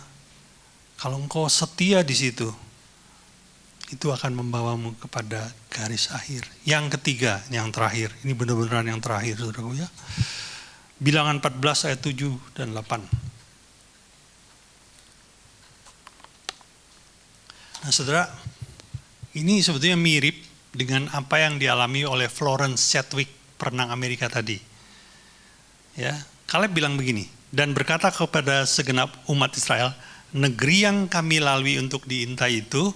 kalau engkau setia di situ, itu akan membawamu kepada garis akhir. Yang ketiga, yang terakhir, ini benar-benar yang terakhir, saudaraku ya. Bilangan 14 ayat 7 dan 8. Nah saudara, ini sebetulnya mirip dengan apa yang dialami oleh Florence Chadwick, perenang Amerika tadi. Ya, Kaleb bilang begini, dan berkata kepada segenap umat Israel, negeri yang kami lalui untuk diintai itu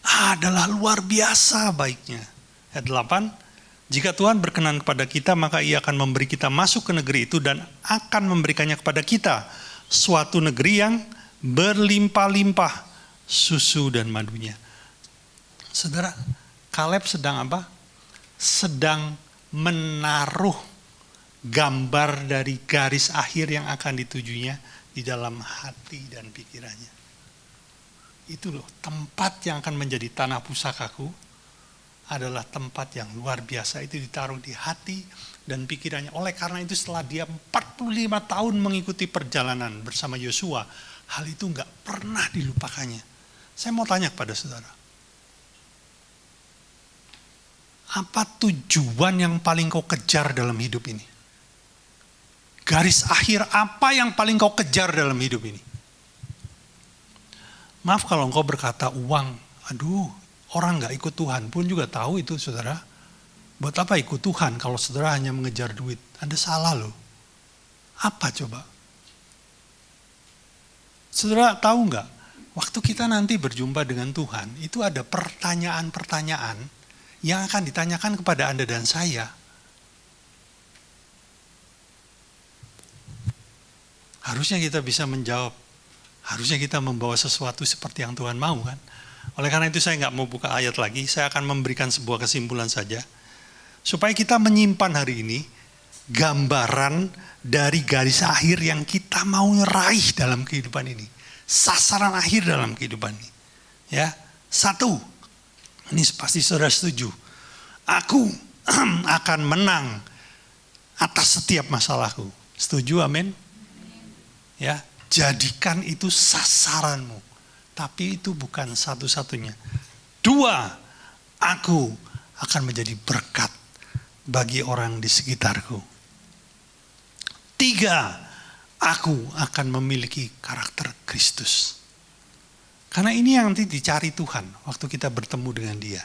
adalah luar biasa baiknya. Ayat 8, jika Tuhan berkenan kepada kita, maka ia akan memberi kita masuk ke negeri itu dan akan memberikannya kepada kita, suatu negeri yang berlimpah-limpah susu dan madunya. Saudara, Kaleb sedang apa? Sedang menaruh gambar dari garis akhir yang akan ditujunya di dalam hati dan pikirannya. Itu loh, tempat yang akan menjadi tanah pusakaku adalah tempat yang luar biasa. Itu ditaruh di hati dan pikirannya. Oleh karena itu setelah dia 45 tahun mengikuti perjalanan bersama Yosua, hal itu enggak pernah dilupakannya. Saya mau tanya kepada saudara, Apa tujuan yang paling kau kejar dalam hidup ini? Garis akhir apa yang paling kau kejar dalam hidup ini? Maaf kalau engkau berkata uang, aduh orang gak ikut Tuhan pun juga tahu itu saudara. Buat apa ikut Tuhan kalau saudara hanya mengejar duit? Anda salah loh. Apa coba? Saudara tahu nggak? Waktu kita nanti berjumpa dengan Tuhan, itu ada pertanyaan-pertanyaan yang akan ditanyakan kepada Anda dan saya. Harusnya kita bisa menjawab. Harusnya kita membawa sesuatu seperti yang Tuhan mau kan? Oleh karena itu saya nggak mau buka ayat lagi, saya akan memberikan sebuah kesimpulan saja. Supaya kita menyimpan hari ini gambaran dari garis akhir yang kita mau raih dalam kehidupan ini. Sasaran akhir dalam kehidupan ini. Ya, satu, ini pasti saudara setuju. Aku akan menang atas setiap masalahku. Setuju, amin? Ya, jadikan itu sasaranmu. Tapi itu bukan satu-satunya. Dua, aku akan menjadi berkat bagi orang di sekitarku. Tiga, aku akan memiliki karakter Kristus. Karena ini yang nanti dicari Tuhan waktu kita bertemu dengan Dia.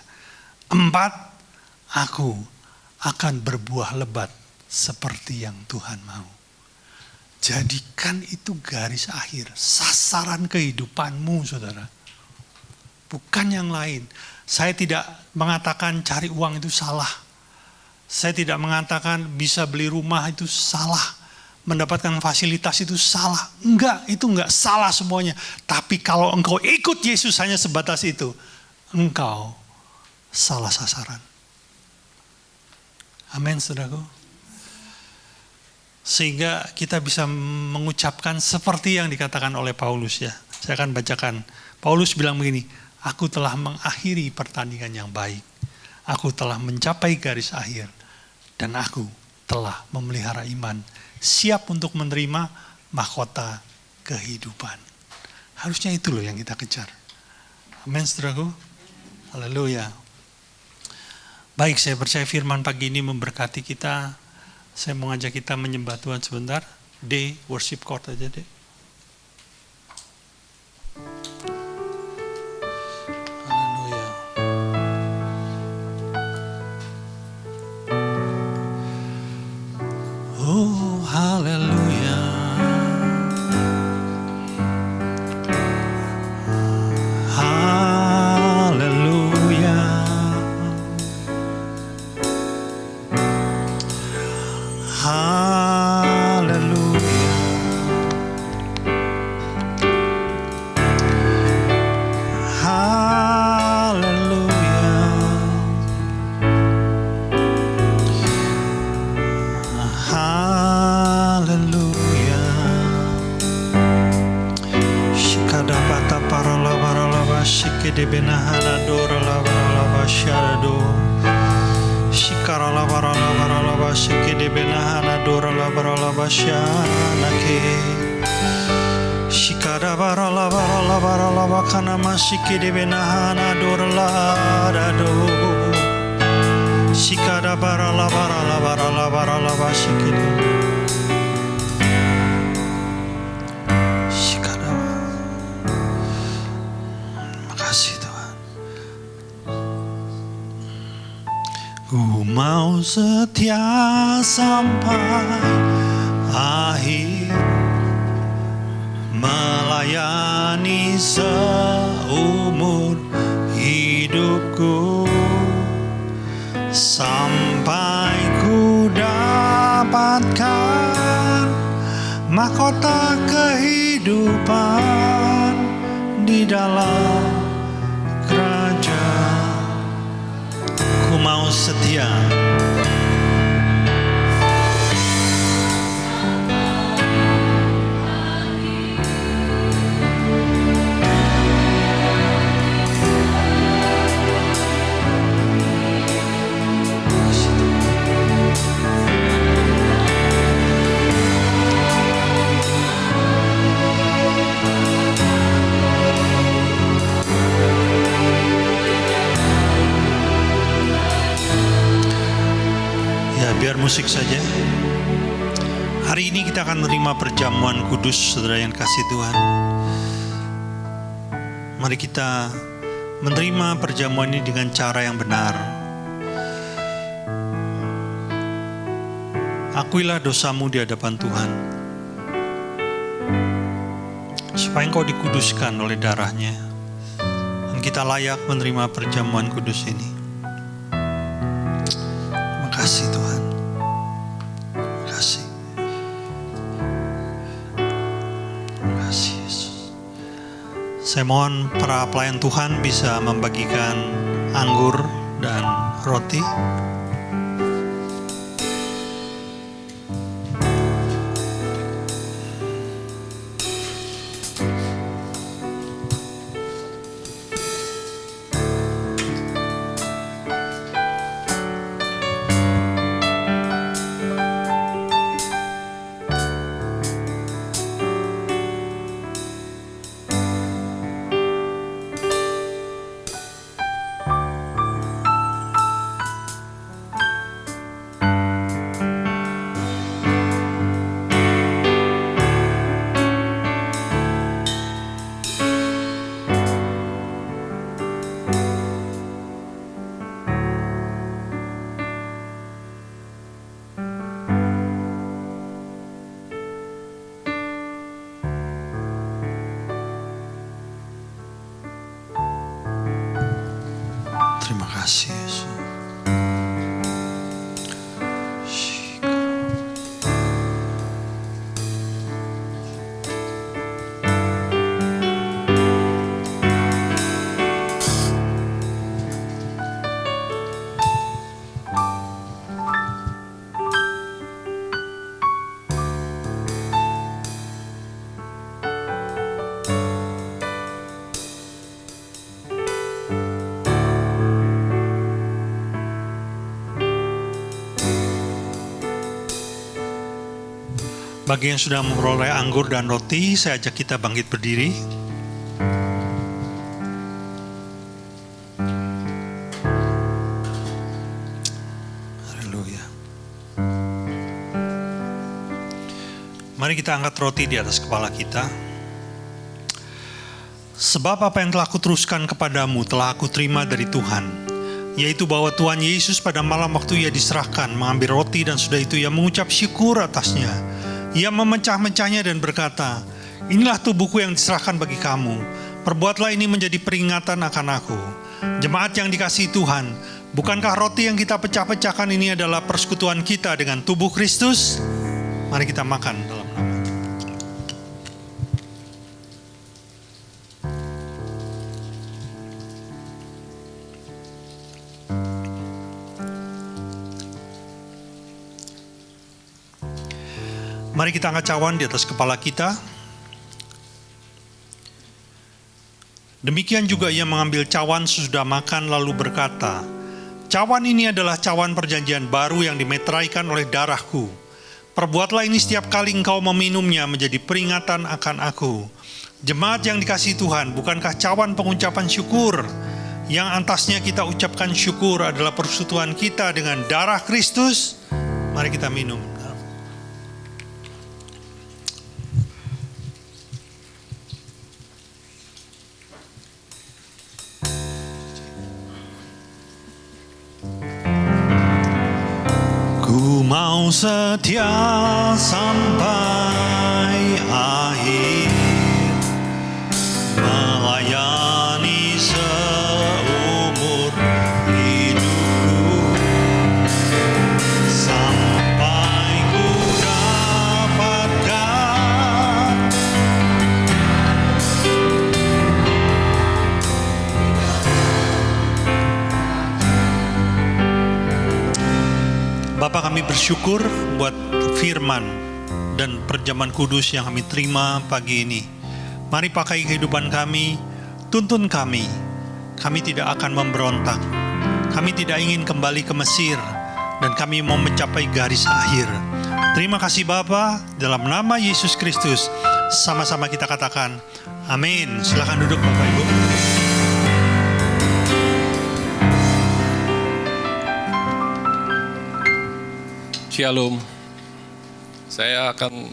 Empat, aku akan berbuah lebat seperti yang Tuhan mau. Jadikan itu garis akhir, sasaran kehidupanmu, saudara. Bukan yang lain. Saya tidak mengatakan cari uang itu salah. Saya tidak mengatakan bisa beli rumah itu salah. Mendapatkan fasilitas itu salah. Enggak, itu enggak salah semuanya. Tapi kalau engkau ikut Yesus hanya sebatas itu, engkau salah sasaran. Amin, saudaraku. Sehingga kita bisa mengucapkan seperti yang dikatakan oleh Paulus ya. Saya akan bacakan. Paulus bilang begini, aku telah mengakhiri pertandingan yang baik. Aku telah mencapai garis akhir. Dan aku telah memelihara iman. Siap untuk menerima mahkota kehidupan. Harusnya itu loh yang kita kejar. Amin, saudaraku. Haleluya. Baik, saya percaya firman pagi ini memberkati kita. Saya mau ngajak kita menyembah Tuhan sebentar. D, worship chord aja deh. Haleluya. Oh, haleluya. Haleluya. Haleluya. Haleluya. Haleluya. Shikadabata paralavaralava shikidebenahana doralavaralava sharado. Shikaralavaralavaralava shikidebenahana doralavaralava shanake. Shikadavaralavaralavaralava kanama shikidebenahana doralarado. Shikadavaralavaralavaralava shikide. Makasih Tuhan. Ku mau setia sampai akhir, melayani seumur hidupku, sampai ku dapatkan mahkota kehidupan di dalam kerajaan. Ku mau setia. Biar musik saja. Hari ini kita akan menerima perjamuan kudus, saudara yang kasih Tuhan. Mari kita menerima perjamuan ini dengan cara yang benar. Akuilah dosamu di hadapan Tuhan, supaya engkau dikuduskan oleh darahnya, dan kita layak menerima perjamuan kudus ini. Terima kasih Tuhan. Terima kasih. Terima kasih Yesus. Saya mohon para pelayan Tuhan bisa membagikan anggur dan roti. Terima kasih Yesus. Bagi yang sudah memperoleh anggur dan roti, saya ajak kita bangkit berdiri. Haleluya. Mari kita angkat roti di atas kepala kita. Sebab apa yang telah kuteruskan kepadamu telah aku terima dari Tuhan, yaitu bahwa Tuhan Yesus pada malam waktu ia diserahkan mengambil roti, dan sudah itu ia mengucap syukur atasnya. Ia memecah-mecahnya dan berkata, inilah tubuhku yang diserahkan bagi kamu. Perbuatlah ini menjadi peringatan akan aku. Jemaat yang dikasihi Tuhan, bukankah roti yang kita pecah-pecahkan ini adalah persekutuan kita dengan tubuh Kristus? Mari kita makan dalam nama. Mari kita angkat cawan di atas kepala kita. Demikian juga ia mengambil cawan sesudah makan lalu berkata, cawan ini adalah cawan perjanjian baru yang dimeteraikan oleh darahku. Perbuatlah ini setiap kali engkau meminumnya menjadi peringatan akan aku. Jemaat yang dikasihi Tuhan, bukankah cawan pengucapan syukur yang atasnya kita ucapkan syukur adalah persekutuan kita dengan darah Kristus? Mari kita minum. Ku mau setia sampai akhir, melayani seumur hidupku, sampai ku dapatkan Bapa, kami bersyukur buat firman dan perjamuan kudus yang kami terima pagi ini. Mari pakai kehidupan kami, tuntun kami. Kami tidak akan memberontak. Kami tidak ingin kembali ke Mesir, dan kami mau mencapai garis akhir. Terima kasih Bapa, dalam nama Yesus Kristus. Sama-sama kita katakan, amin. Silakan duduk Bapak Ibu. Shalom. Saya akan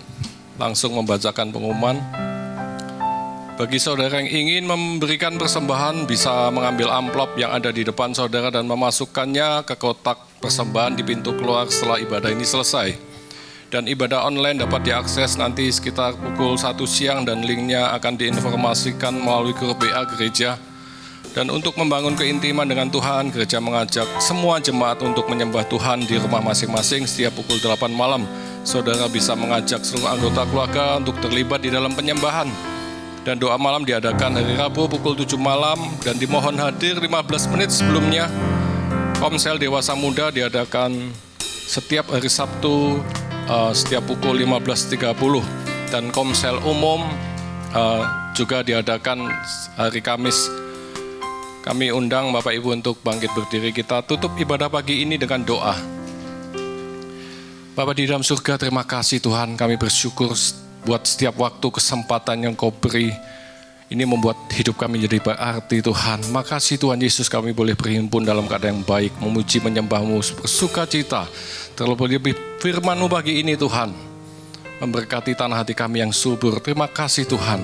langsung membacakan pengumuman. Bagi saudara yang ingin memberikan persembahan, bisa mengambil amplop yang ada di depan saudara dan memasukkannya ke kotak persembahan di pintu keluar setelah ibadah ini selesai. Dan ibadah online dapat diakses nanti sekitar pukul 1 siang dan linknya akan diinformasikan melalui grup WA gereja. Dan untuk membangun keintiman dengan Tuhan, gereja mengajak semua jemaat untuk menyembah Tuhan di rumah masing-masing setiap pukul 8 malam. Saudara bisa mengajak seluruh anggota keluarga untuk terlibat di dalam penyembahan. Dan doa malam diadakan hari Rabu pukul 7 malam dan dimohon hadir 15 menit sebelumnya. Komsel Dewasa Muda diadakan setiap hari Sabtu setiap pukul 15.30 dan komsel umum juga diadakan hari Kamis. Kami undang Bapak Ibu untuk bangkit berdiri. Kita tutup ibadah pagi ini dengan doa. Bapa di dalam surga, terima kasih Tuhan, kami bersyukur buat setiap waktu kesempatan yang Kau beri. Ini membuat hidup kami jadi berarti Tuhan. Makasih Tuhan Yesus, kami boleh berhimpun dalam keadaan yang baik, memuji menyembah-Mu, bersuka cita. Terlebih lebih firman-Mu pagi ini Tuhan, memberkati tanah hati kami yang subur. Terima kasih Tuhan,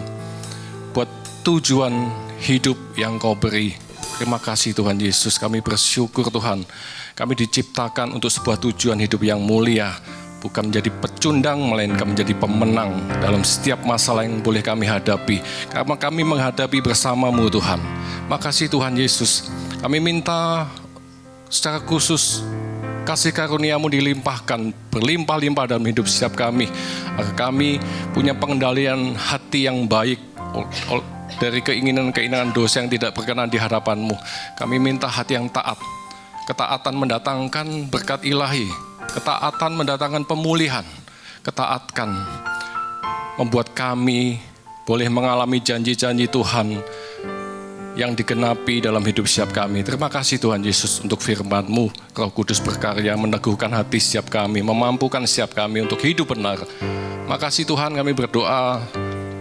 buat tujuan hidup yang Kau beri. Terima kasih Tuhan Yesus, kami bersyukur Tuhan. Kami diciptakan untuk sebuah tujuan hidup yang mulia. Bukan menjadi pecundang, melainkan menjadi pemenang dalam setiap masalah yang boleh kami hadapi. Karena kami menghadapi bersama-Mu Tuhan. Makasih Tuhan Yesus. Kami minta secara khusus kasih karunia-Mu dilimpahkan, berlimpah-limpah dalam hidup setiap kami. Agar kami punya pengendalian hati yang baik dari keinginan-keinginan dosa yang tidak berkenan di hadapan-Mu. Kami minta hati yang taat. Ketaatan mendatangkan berkat ilahi. Ketaatan mendatangkan pemulihan. Ketaatan membuat kami boleh mengalami janji-janji Tuhan yang digenapi dalam hidup setiap kami. Terima kasih Tuhan Yesus untuk firman-Mu. Roh Kudus berkarya meneguhkan hati setiap kami, memampukan setiap kami untuk hidup benar. Makasih Tuhan, kami berdoa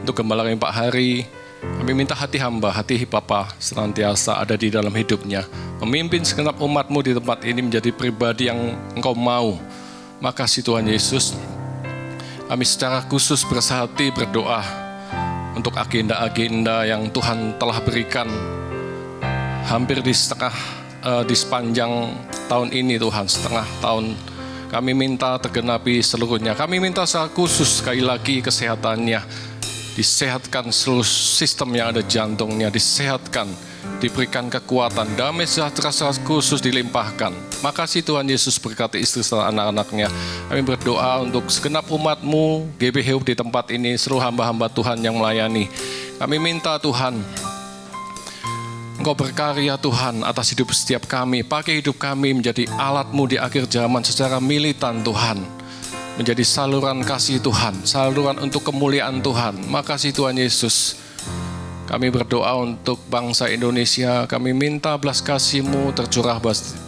untuk Gembala kami Pak Hari. Kami minta hati hamba, hati Bapa senantiasa ada di dalam hidupnya. Memimpin segenap umat-Mu di tempat ini menjadi pribadi yang Engkau mau. Makasih Tuhan Yesus. Kami secara khusus bersehati berdoa untuk agenda-agenda yang Tuhan telah berikan hampir di sepanjang tahun ini Tuhan, setengah tahun. Kami minta tergenapi seluruhnya. Kami minta secara khusus sekali lagi kesehatannya. Disehatkan seluruh sistem yang ada jantungnya, disehatkan, diberikan kekuatan, damai sejahtera secara khusus dilimpahkan. Makasih Tuhan Yesus, berkati istri serta anak-anaknya. Kami berdoa untuk segenap umat-Mu, GBH di tempat ini, seluruh hamba-hamba Tuhan yang melayani. Kami minta Tuhan, Engkau berkarya Tuhan atas hidup setiap kami. Pakai hidup kami menjadi alat-Mu di akhir zaman secara militan Tuhan. Menjadi saluran kasih Tuhan, saluran untuk kemuliaan Tuhan. Makasih Tuhan Yesus. Kami berdoa untuk bangsa Indonesia. Kami minta belas kasih-Mu tercurah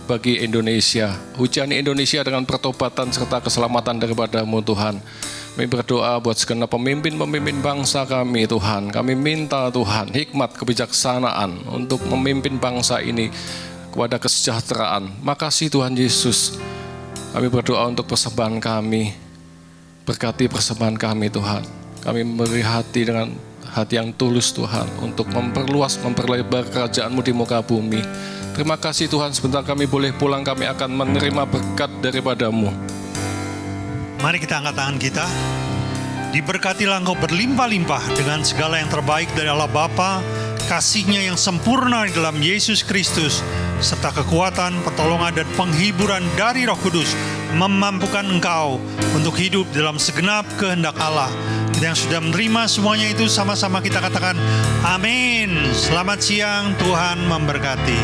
bagi Indonesia. Hujani Indonesia dengan pertobatan serta keselamatan daripada-Mu Tuhan. Kami berdoa buat segenap pemimpin-pemimpin bangsa kami Tuhan. Kami minta Tuhan hikmat kebijaksanaan untuk memimpin bangsa ini kepada kesejahteraan. Makasih Tuhan Yesus. Kami berdoa untuk persembahan kami. Berkati persembahan kami Tuhan. Kami memberi hati dengan hati yang tulus Tuhan untuk memperluas, memperlebar kerajaan-Mu di muka bumi. Terima kasih Tuhan, sebentar kami boleh pulang, kami akan menerima berkat daripada-Mu. Mari kita angkat tangan kita. Diberkatilah Engkau berlimpah-limpah dengan segala yang terbaik dari Allah Bapa, kasih-Nya yang sempurna di dalam Yesus Kristus, serta kekuatan, pertolongan, dan penghiburan dari Roh Kudus memampukan engkau untuk hidup dalam segenap kehendak Allah. Kita yang sudah menerima semuanya itu sama-sama kita katakan amin. Selamat siang, Tuhan memberkati.